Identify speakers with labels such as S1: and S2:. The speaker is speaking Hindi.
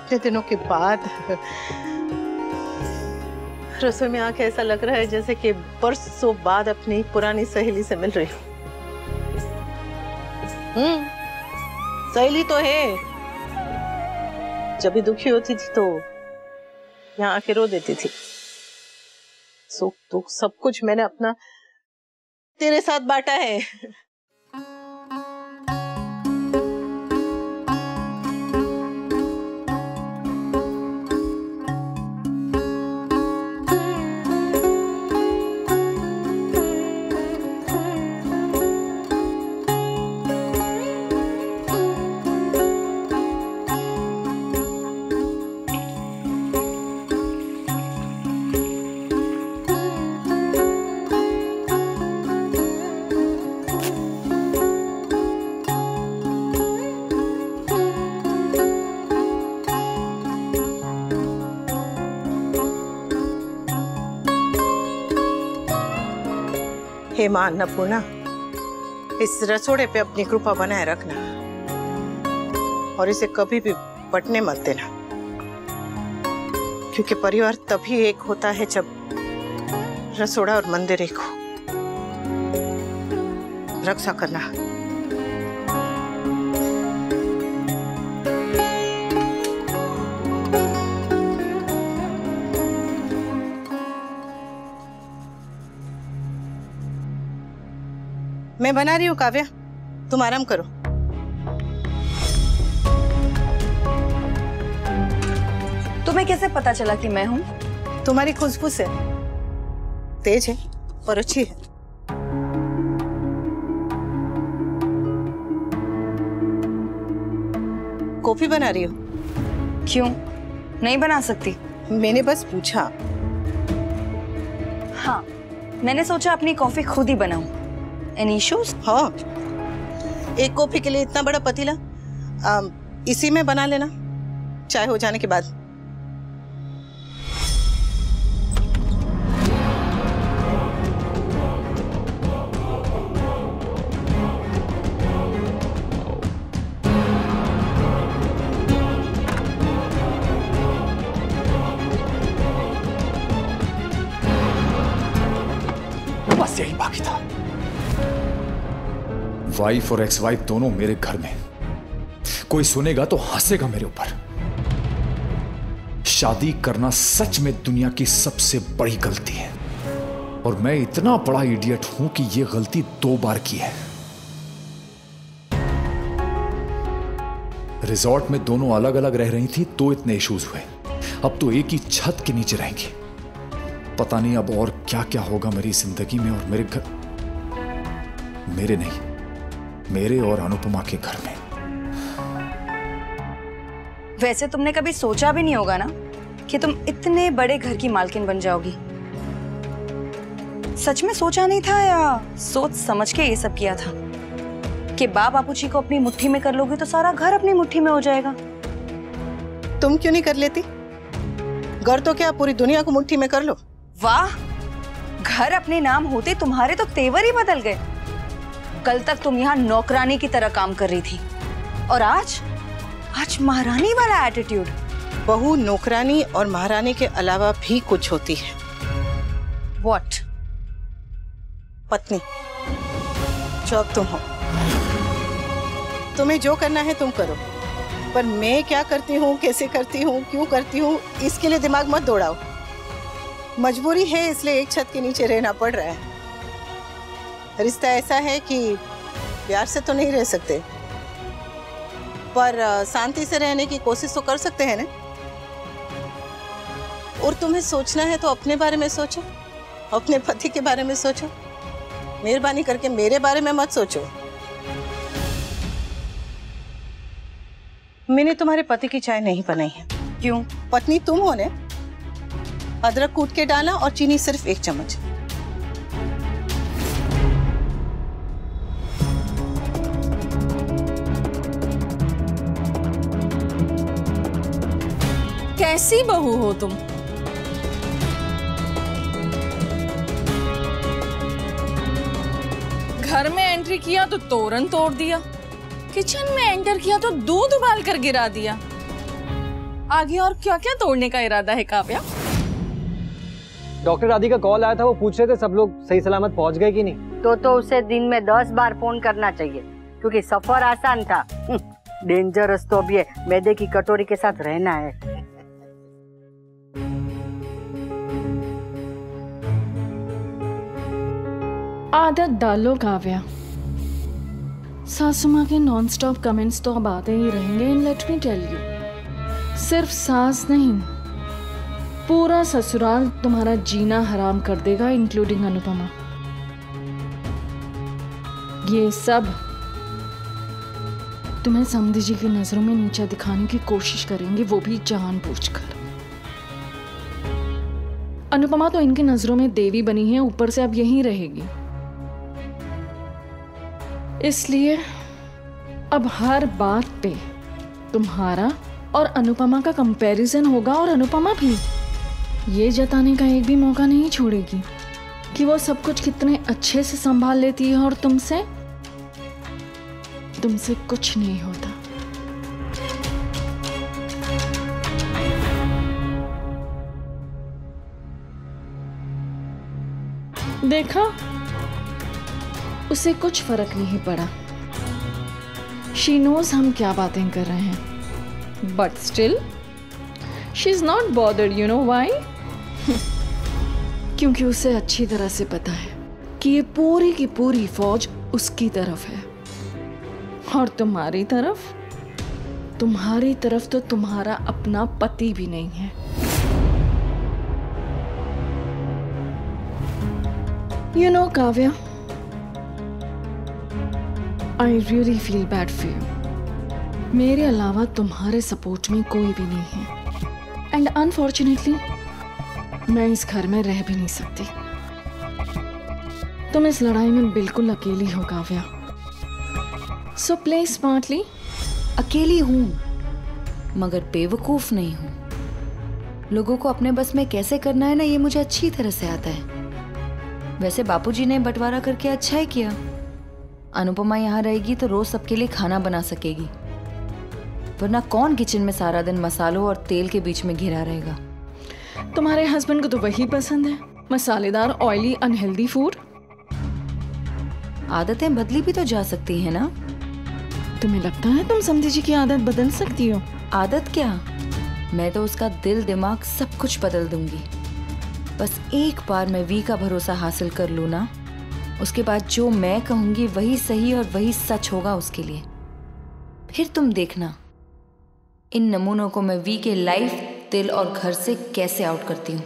S1: इतने दिनों के बाद रसोई में आके ऐसा लग रहा है जैसे कि बरसों बाद अपनी पुरानी सहेली से मिल रही हूँ। सहेली तो है, जब भी दुखी होती थी तो यहाँ आके रो देती थी। सुख दुख सब कुछ मैंने अपना तेरे साथ बांटा है। हे मां अन्नपूर्णा, इस रसोड़े पे अपनी कृपा बनाए रखना और इसे कभी भी बंटने मत देना, क्योंकि परिवार तभी एक होता है जब रसोड़ा और मंदिर एक हो। रक्षा करना। मैं बना रही हूँ काव्या, तुम आराम करो।
S2: तुम्हें कैसे पता चला कि मैं हूँ?
S1: तुम्हारी खुशबू से। तेज है और अच्छी है। कॉफी बना रही हो?
S2: क्यों, नहीं बना सकती?
S1: मैंने बस पूछा।
S2: हाँ, मैंने सोचा अपनी कॉफी खुद ही बनाऊं। Any issues?
S1: हाँ, एक कॉफी के लिए इतना बड़ा पतीला इसी में बना लेना, चाय हो जाने के बाद।
S3: बस यही बाकी था। वाइफ और एक्स वाइफ दोनों मेरे घर में। कोई सुनेगा तो हंसेगा मेरे ऊपर। शादी करना सच में दुनिया की सबसे बड़ी गलती है और मैं इतना बड़ा इडियट हूं कि यह गलती 2 बार की है। रिजॉर्ट में दोनों अलग अलग रह रही थी तो इतने इश्यूज हुए, अब तो एक ही छत के नीचे रहेंगी। पता नहीं अब और क्या क्या होगा मेरी जिंदगी में और मेरे घर, मेरे नहीं, मेरे और अनुपमा के घर में।
S2: वैसे तुमने कभी सोचा भी नहीं होगा ना कि तुम इतने बड़े घर की मालकिन बन जाओगी। सच में सोचा नहीं था या सोच समझ के ये सब किया था कि बापूजी को अपनी मुट्ठी में कर लोगी तो सारा घर अपनी मुट्ठी में हो जाएगा?
S1: तुम क्यों नहीं कर लेती? घर तो क्या पूरी दुनिया को मुट्ठी में कर लो।
S2: वाह, घर अपने नाम होते तुम्हारे तो तेवर ही बदल गए। कल तक तुम यहाँ नौकरानी की तरह काम कर रही थी और आज महारानी वाला एटीट्यूड।
S1: बहू नौकरानी और महारानी के अलावा भी कुछ होती है।
S2: व्हाट?
S1: पत्नी, जो अब तुम हो। तुम्हें जो करना है तुम करो, पर मैं क्या करती हूँ, कैसे करती हूँ, क्यों करती हूँ, इसके लिए दिमाग मत दौड़ाओ। मजबूरी है इसलिए एक छत के नीचे रहना पड़ रहा है। रिश्ता ऐसा है कि प्यार से तो नहीं रह सकते, पर शांति से रहने की कोशिश तो कर सकते हैं ना। और तुम्हें सोचना है तो अपने बारे में सोचो, अपने पति के बारे में सोचो। मेहरबानी करके मेरे बारे में मत सोचो। मैंने तुम्हारे पति की चाय नहीं बनाई है।
S2: क्यों?
S1: पत्नी तुम हो ने। अदरक कूट के डाला और चीनी सिर्फ 1 चम्मच।
S4: कैसी बहू हो तुम? घर में एंट्री किया तो तोरण तोड़ दिया, किचन में एंटर किया तो दूध उबाल कर गिरा दिया। आगे और क्या क्या तोड़ने का इरादा है काव्या?
S5: डॉक्टर राधिका कॉल आया था, वो पूछ रहे थे सब लोग सही सलामत पहुंच गए कि नहीं।
S6: तो उसे दिन में 10 बार फोन करना चाहिए, क्योंकि सफर आसान था, डेंजरस तो भी है। मैदे की कटोरी के साथ रहना है।
S4: आदत डालो काव्या। सासू माँ के नॉन स्टॉप कमेंट्स तो अब आते ही रहेंगे। And let me tell you, सिर्फ सास नहीं, पूरा ससुराल तुम्हारा जीना हराम कर देगा, इंक्लूडिंग अनुपमा। ये सब तुम्हें समधी जी की नजरों में नीचा दिखाने की कोशिश करेंगे, वो भी जानबूझकर। अनुपमा तो इनकी नजरों में देवी बनी है, ऊपर से अब यहीं रहेगी। इसलिए अब हर बात पे तुम्हारा और अनुपमा का कंपैरिजन होगा, और अनुपमा भी ये जताने का एक भी मौका नहीं छोड़ेगी कि वो सब कुछ कितने अच्छे से संभाल लेती है और तुमसे कुछ नहीं होता। देखा, उसे कुछ फर्क नहीं पड़ा। शी नोज हम क्या बातें कर रहे हैं, but still she is not bothered. You know why? क्योंकि उसे अच्छी तरह से पता है कि ये पूरी की पूरी फौज उसकी तरफ है, और तुम्हारी तरफ तो तुम्हारा अपना पति भी नहीं है। You know, Kavya, I really feel bad for you. मेरे अलावा तुम्हारे सपोर्ट में कोई भी नहीं है, एंड अनफॉर्चुनेटली मैं इस घर में रह भी नहीं सकती। तुम इस लड़ाई में बिल्कुल अकेली हो काव्या, सो प्ले स्मार्टली।
S2: अकेली हूं, मगर बेवकूफ नहीं हूं। लोगों को अपने बस में कैसे करना है ना, ये मुझे अच्छी तरह से आता है। वैसे बापूजी ने बंटवारा करके अच्छा ही किया। अनुपमा यहाँ रहेगी तो रोज सबके लिए खाना बना सकेगी, वरना कौन किचन में सारा दिन मसालों और तेल के बीच में घिरा रहेगा।
S4: तुम्हारे हस्बैंड को तो वही पसंद है, मसालेदार, ऑयली, अनहेल्दी फूड।
S2: आदतें बदली भी तो जा सकती है ना।
S4: तुम्हें लगता है तुम समधी जी की आदत बदल सकती हो?
S2: आदत क्या, मैं तो उसका दिल दिमाग सब कुछ बदल दूंगी। बस एक बार मैं वी का भरोसा हासिल कर लूँ ना, उसके बाद जो मैं कहूंगी वही सही और वही सच होगा उसके लिए। फिर तुम देखना, इन नमूनों को मैं वी के लाइफ, दिल और घर से कैसे आउट करती हूँ।